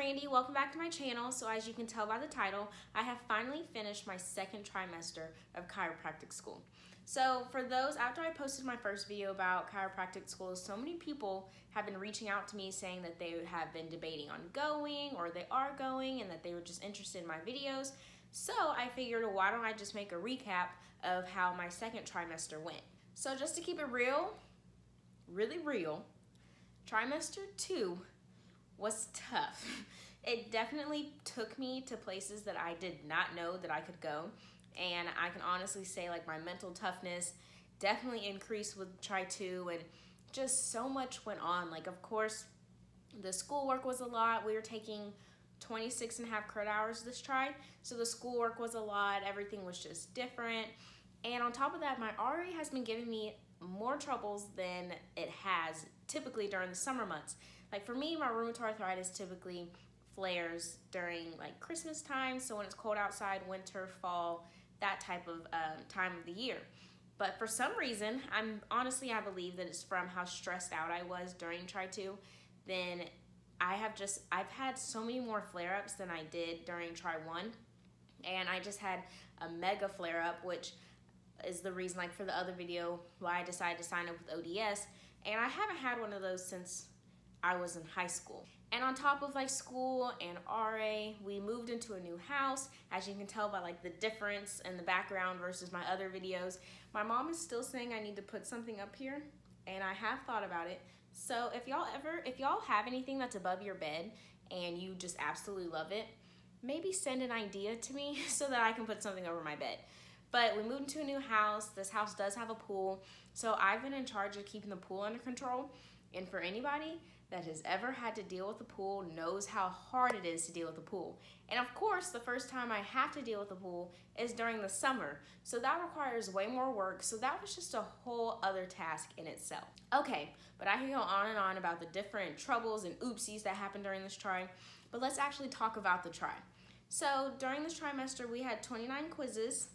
Randy. Welcome back to my channel. So as you can tell by the title, I have finally finished my second trimester of chiropractic school. So for those, after I posted my first video about chiropractic school, so many people have been reaching out to me saying that they have been debating on going or they are going and that they were just interested in my videos. So I figured, well, why don't I just make a recap of how my second trimester went. So just to keep it real, really real, trimester 2 was tough. It definitely took me to places that I did not know that I could go. And I can honestly say like my mental toughness definitely increased with Tri 2 and just so much went on. Like of course, the schoolwork was a lot. We were taking 26.5 credit hours this Tri. So the schoolwork was a lot. Everything was just different. And on top of that, my RA has been giving me more troubles than it has typically during the summer months. Like for me, my rheumatoid arthritis typically flares during like Christmas time. So when it's cold outside, winter, fall, that type of time of the year. But for some reason, I believe that it's from how stressed out I was during Tri 2. Then I've had so many more flare-ups than I did during Tri 1. And I just had a mega flare-up, which is the reason, like for the other video, why I decided to sign up with ODS. And I haven't had one of those since I was in high school. And on top of like school and RA, we moved into a new house. As you can tell by like the difference in the background versus my other videos, my mom is still saying I need to put something up here, and I have thought about it. So if y'all have anything that's above your bed and you just absolutely love it, maybe send an idea to me so that I can put something over my bed. But we moved into a new house. This house does have a pool. So I've been in charge of keeping the pool under control. And for anybody that has ever had to deal with the pool knows how hard it is to deal with the pool. And of course, the first time I have to deal with the pool is during the summer. So that requires way more work. So that was just a whole other task in itself. Okay, but I can go on and on about the different troubles and oopsies that happened during this Tri. But let's actually talk about the Tri. So during this trimester, we had 29 quizzes,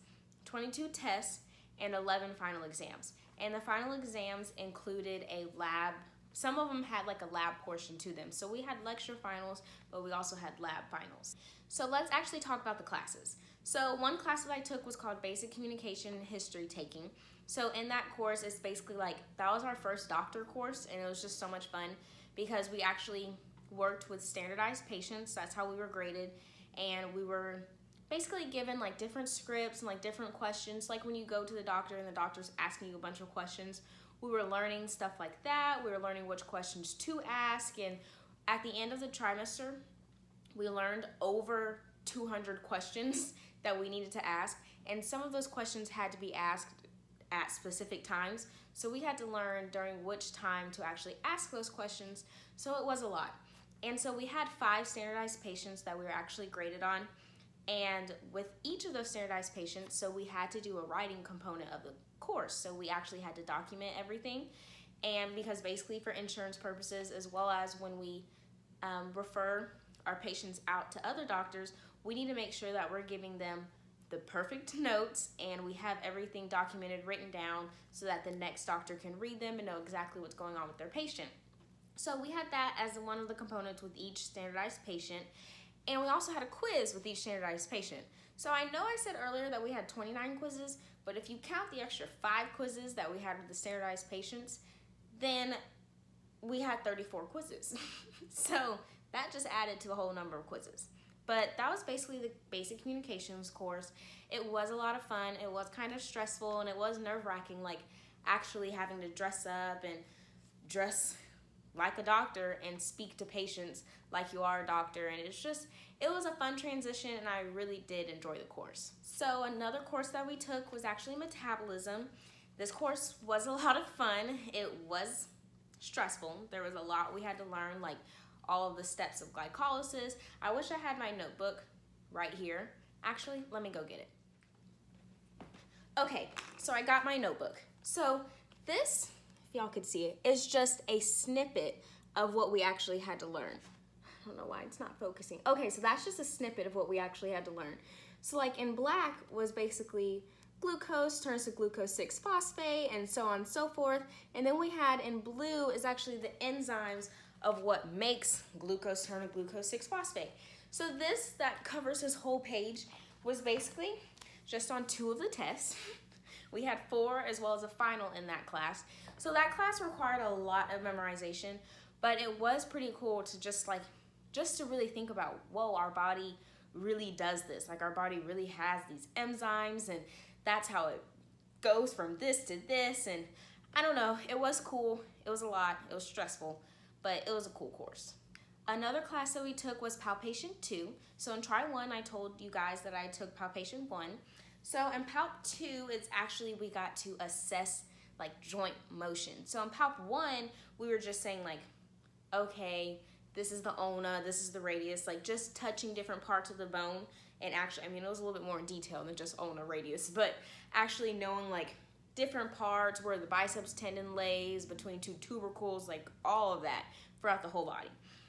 22 tests, and 11 final exams. And the final exams included a lab. Some of them had like a lab portion to them. So we had lecture finals, but we also had lab finals. So let's actually talk about the classes. So one class that I took was called Basic Communication and History Taking. So in that course, it's basically like, that was our first doctor course, and it was just so much fun because we actually worked with standardized patients. That's how we were graded. And we were basically given like different scripts and like different questions. Like when you go to the doctor and the doctor's asking you a bunch of questions, we were learning stuff like that. We were learning which questions to ask. And at the end of the trimester, we learned over 200 questions that we needed to ask. And some of those questions had to be asked at specific times. So we had to learn during which time to actually ask those questions. So it was a lot. And so we had 5 standardized patients that we were actually graded on. And with each of those standardized patients, so we had to do a writing component of the course. So we actually had to document everything. And because basically for insurance purposes, as well as when we refer our patients out to other doctors, we need to make sure that we're giving them the perfect notes and we have everything documented, written down, so that the next doctor can read them and know exactly what's going on with their patient. So we had that as one of the components with each standardized patient. And we also had a quiz with each standardized patient. So I know I said earlier that we had 29 quizzes, but if you count the extra 5 quizzes that we had with the standardized patients, then we had 34 quizzes. So that just added to the whole number of quizzes. But that was basically the basic communications course. It was a lot of fun. It was kind of stressful and it was nerve-wracking, like actually having to dress up and dress like a doctor and speak to patients like you are a doctor. And it was a fun transition and I really did enjoy the course. So another course that we took was actually metabolism. This course was a lot of fun. It was stressful. There was a lot we had to learn, like all of the steps of glycolysis. I wish I had my notebook right here. Actually, let me go get it. Okay, so I got my notebook. So this, if y'all could see it, is just a snippet of what we actually had to learn. I don't know why it's not focusing. Okay, so that's just a snippet of what we actually had to learn. So like in black was basically glucose turns to glucose 6-phosphate and so on and so forth. And then we had in blue is actually the enzymes of what makes glucose turn to glucose 6-phosphate. So this that covers this whole page was basically just on 2 of the tests. We had 4 as well as a final in that class. So that class required a lot of memorization, but it was pretty cool to just to really think about, whoa, our body really does this. Like, our body really has these enzymes, and that's how it goes from this to this. And I don't know, it was cool. It was a lot. It was stressful, but it was a cool course. Another class that we took was palpation 2. So in Try 1, I told you guys that I took palpation 1. So in Palp 2, it's actually we got to assess like joint motion. So in Palp 1, we were just saying like, okay, this is the ulna, this is the radius, like just touching different parts of the bone. And actually, I mean, it was a little bit more in detail than just ulna radius, but actually knowing like different parts, where the biceps tendon lays, between 2 tubercles, like all of that throughout the whole body.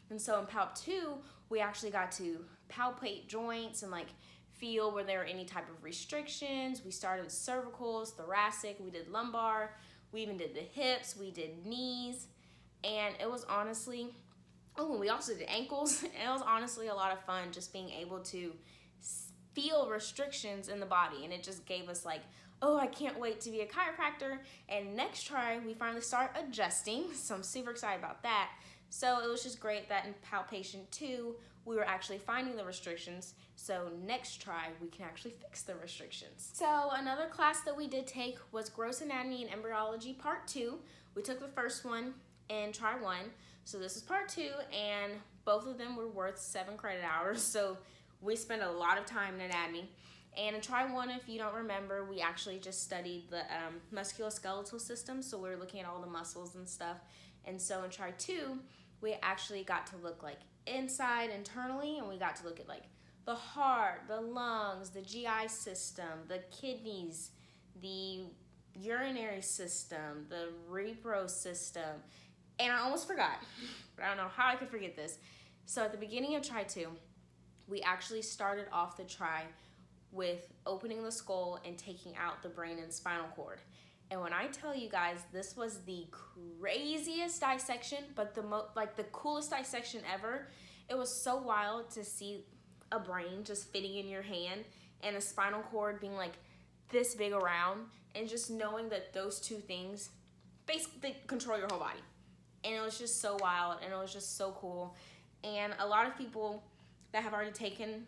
And so in Palp 2, we actually got to palpate joints and like feel where there were any type of restrictions. We started with cervicals, thoracic, we did lumbar, we even did the hips, we did knees, and it was honestly, oh, and we also did ankles, and it was honestly a lot of fun just being able to feel restrictions in the body, and it just gave us like, oh, I can't wait to be a chiropractor. And next try, we finally start adjusting, so I'm super excited about that. So it was just great that in palpation 2, we were actually finding the restrictions. So next try, we can actually fix the restrictions. So another class that we did take was Gross Anatomy and Embryology Part 2. We took the first one in Try 1. So this is Part 2, and both of them were worth 7 credit hours. So we spent a lot of time in anatomy. And in Try 1, if you don't remember, we actually just studied the musculoskeletal system. So we were looking at all the muscles and stuff. And so in Try 2, we actually got to look like inside internally, and we got to look at like the heart, the lungs, the GI system, the kidneys, the urinary system, the repro system. And I almost forgot, but I don't know how I could forget this. So at the beginning of Try 2, we actually started off the try with opening the skull and taking out the brain and spinal cord. And when I tell you guys, this was the craziest dissection, but the coolest dissection ever. It was so wild to see a brain just fitting in your hand and a spinal cord being like this big around, and just knowing that those 2 things basically control your whole body. And it was just so wild, and it was just so cool. And a lot of people that have already taken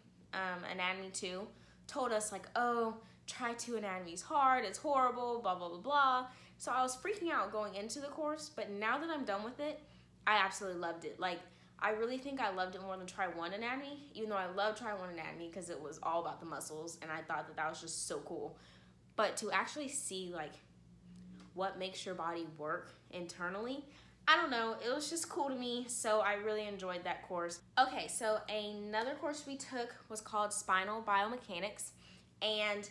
Anatomy 2 told us like, oh, Try 2 Anatomy is hard, it's horrible, blah, blah, blah, blah. So I was freaking out going into the course, but now that I'm done with it, I absolutely loved it. Like, I really think I loved it more than Try 1 Anatomy, even though I love Try 1 Anatomy because it was all about the muscles, and I thought that that was just so cool. But to actually see like what makes your body work internally, I don't know, it was just cool to me, so I really enjoyed that course. Okay, so another course we took was called Spinal Biomechanics, and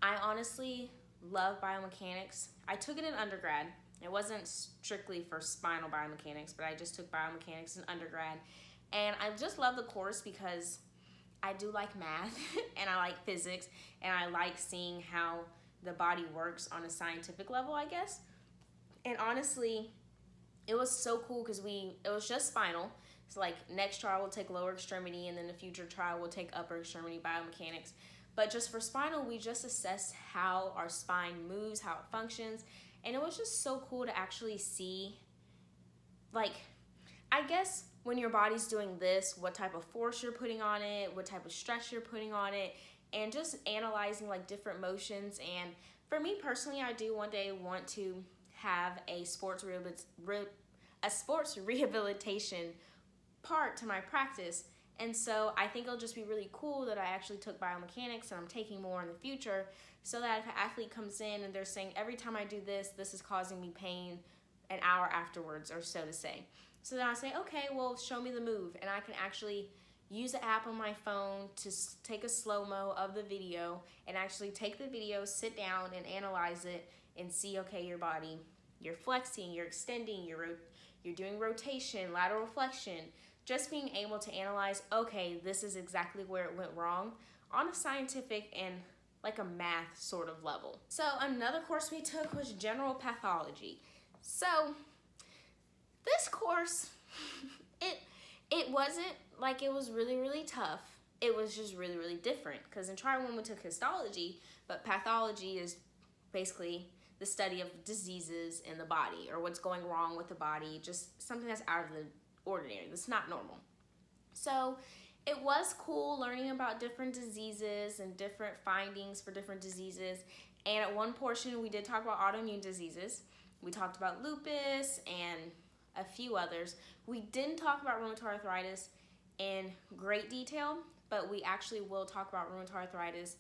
I honestly love biomechanics. I took it in undergrad. It wasn't strictly for spinal biomechanics, but I just took biomechanics in undergrad. And I just love the course because I do like math and I like physics, and I like seeing how the body works on a scientific level, I guess. And honestly, it was so cool because it was just spinal. So like next trial we'll take lower extremity, and then the future trial we'll take upper extremity biomechanics. But just for spinal, we just assessed how our spine moves, how it functions. And it was just so cool to actually see, like, I guess when your body's doing this, what type of force you're putting on it, what type of stress you're putting on it, and just analyzing like different motions. And for me personally, I do one day want to have a sports rehabilitation part to my practice. And so I think it'll just be really cool that I actually took biomechanics, and I'm taking more in the future, so that if an athlete comes in and they're saying, every time I do this, this is causing me pain an hour afterwards, or so to say. So then I say, okay, well, show me the move. And I can actually use the app on my phone to take a slow-mo of the video and actually take the video, sit down and analyze it and see, okay, your body, you're flexing, you're extending, you're doing rotation, lateral flexion. Just being able to analyze, okay, this is exactly where it went wrong on a scientific and like a math sort of level. So another course we took was General Pathology. So this course, It wasn't like it was really, really tough. It was just really, really different. Because in Try 1 we took histology, but pathology is basically the study of diseases in the body or what's going wrong with the body, just something that's out of the ordinary, that's not normal. So it was cool learning about different diseases and different findings for different diseases. And at one portion we did talk about autoimmune diseases. We talked about lupus and a few others. We didn't talk about rheumatoid arthritis in great detail, but we actually will talk about rheumatoid arthritis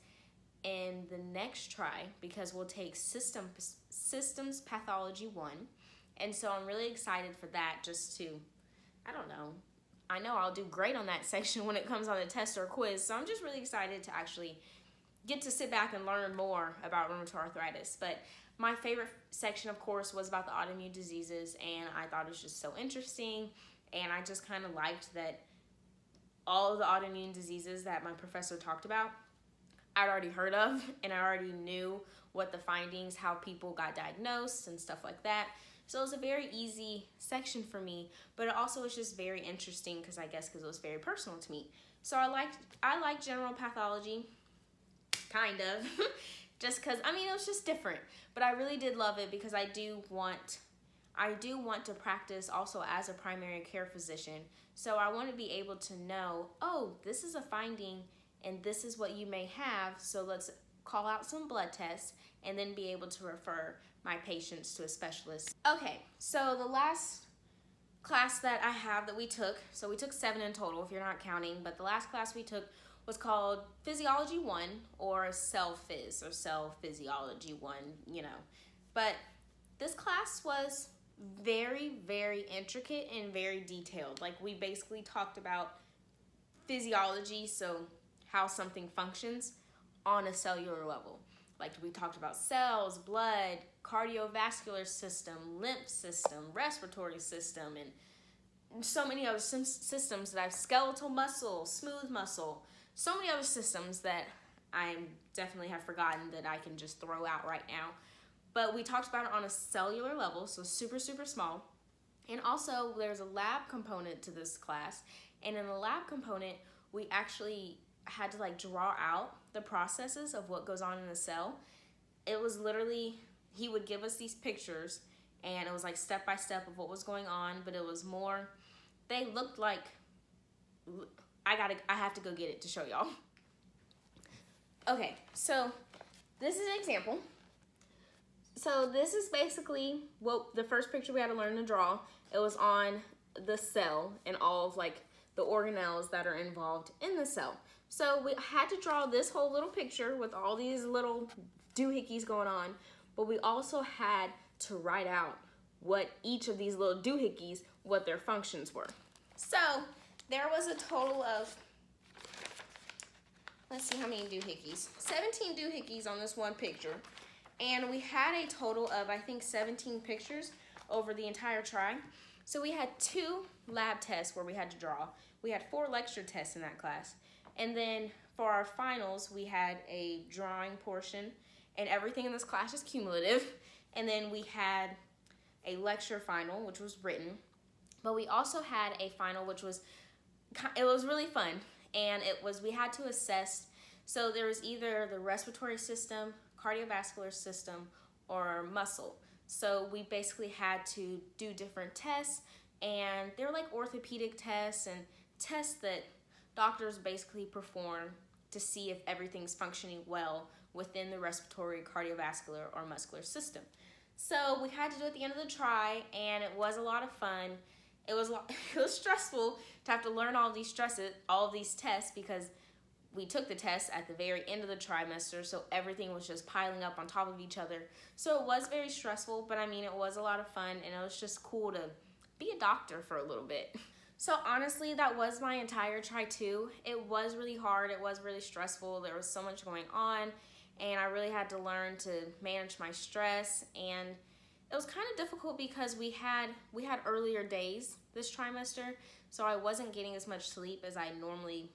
in the next try because we'll take systems pathology 1. And so I'm really excited for that, just to, I don't know, I know I'll do great on that section when it comes on the test or quiz. So I'm just really excited to actually get to sit back and learn more about rheumatoid arthritis. But my favorite section, of course, was about the autoimmune diseases, and I thought it was just so interesting. And I just kind of liked that all of the autoimmune diseases that my professor talked about, I'd already heard of, and I already knew what the findings, how people got diagnosed and stuff like that. So it was a very easy section for me, but it also was just very interesting because it was very personal to me. So I liked general pathology, kind of, just because, it was just different. But I really did love it because I do want to practice also as a primary care physician. So I want to be able to know, oh, this is a finding and this is what you may have. So let's call out some blood tests and then be able to refer my patients to a specialist. Okay, so the last class that I have that we took, so we took 7 in total if you're not counting, but the last class we took was called Physiology 1 or Cell Phys or Cell Physiology 1, But this class was very, very intricate and very detailed. Like, we basically talked about physiology, so how something functions on a cellular level. Like, we talked about cells, blood, cardiovascular system, lymph system, respiratory system, and so many other systems that I have, skeletal muscle, smooth muscle, so many other systems that I definitely have forgotten that I can just throw out right now. But we talked about it on a cellular level, so super, super small. And also, there's a lab component to this class. And in the lab component, we actually had to draw out the processes of what goes on in the cell. It was literally, he would give us these pictures, and it was step by step of what was going on, but it was more, they looked like, I have to go get it to show y'all. Okay, so this is an example. So this is basically what the first picture we had to learn to draw. It was on the cell and all of the organelles that are involved in the cell. So we had to draw this whole little picture with all these little doohickeys going on, but we also had to write out what each of these little doohickeys, what their functions were. So there was a total of, let's see how many doohickeys, 17 doohickeys on this one picture. And we had a total of, 17 pictures over the entire try. So we had 2 lab tests where we had to draw. We had 4 lecture tests in that class. And then for our finals, we had a drawing portion, and everything in this class is cumulative. And then we had a lecture final, which was written. But we also had a final, which was, it was really fun. And we had to assess, so there was either the respiratory system, cardiovascular system, or muscle. So we basically had to do different tests, and they're like orthopedic tests and tests that doctors basically perform to see if everything's functioning well within the respiratory, cardiovascular, or muscular system. So we had to do it at the end of the try, and it was a lot of fun. It was stressful to have to learn all these tests because we took the test at the very end of the trimester, so everything was just piling up on top of each other. So it was very stressful, but it was a lot of fun, and it was just cool to be a doctor for a little bit. So honestly, that was my entire try 2. It was really hard, it was really stressful, there was so much going on, and I really had to learn to manage my stress, and it was kind of difficult because we had earlier days this trimester, so I wasn't getting as much sleep as I normally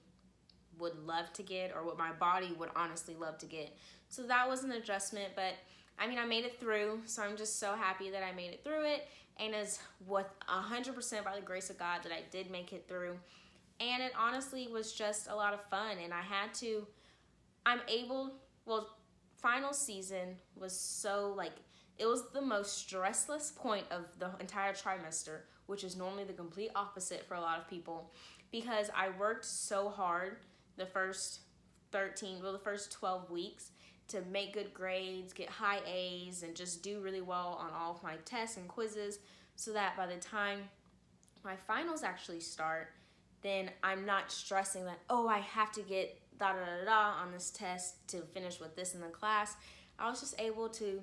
would love to get, or what my body would honestly love to get. So that was an adjustment, but I mean, I made it through, so I'm just so happy that I made it through it, and it's with 100% by the grace of God that I did make it through. And it honestly was just a lot of fun, and final season was so, like, it was the most stressless point of the entire trimester, which is normally the complete opposite for a lot of people, because I worked so hard the first 12 weeks to make good grades, get high A's, and just do really well on all of my tests and quizzes, so that by the time my finals actually start, then I'm not stressing that, oh, I have to get da-da-da-da on this test to finish with this in the class. I was just able to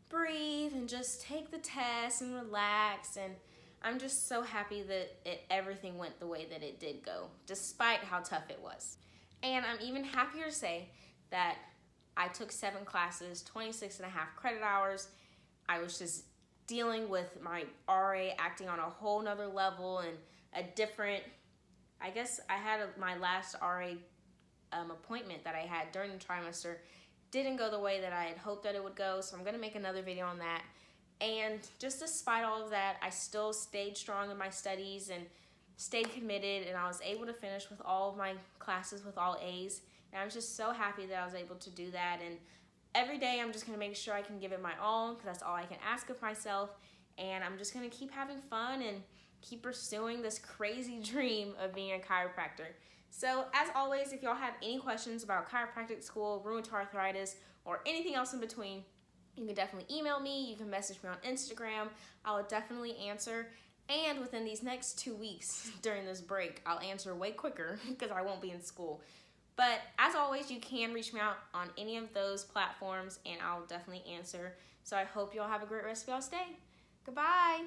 breathe and just take the test and relax, and I'm just so happy that everything went the way that it did go, despite how tough it was. And I'm even happier to say that I took 7 classes, 26 and a half credit hours. I was just dealing with my RA acting on a whole nother level, and I guess I had my last RA appointment that I had during the trimester didn't go the way that I had hoped that it would go, so I'm going to make another video on that. And just despite all of that, I still stayed strong in my studies and stayed committed, and I was able to finish with all of my classes with all A's. And I'm just so happy that I was able to do that. And every day I'm just going to make sure I can give it my all, because that's all I can ask of myself. And I'm just going to keep having fun and keep pursuing this crazy dream of being a chiropractor. So as always, if y'all have any questions about chiropractic school, rheumatoid arthritis, or anything else in between, you can definitely email me. You can message me on Instagram. I will definitely answer. And within these next 2 weeks during this break, I'll answer way quicker because I won't be in school. But as always, you can reach me out on any of those platforms, and I'll definitely answer. So I hope y'all have a great rest of y'all's day. Goodbye.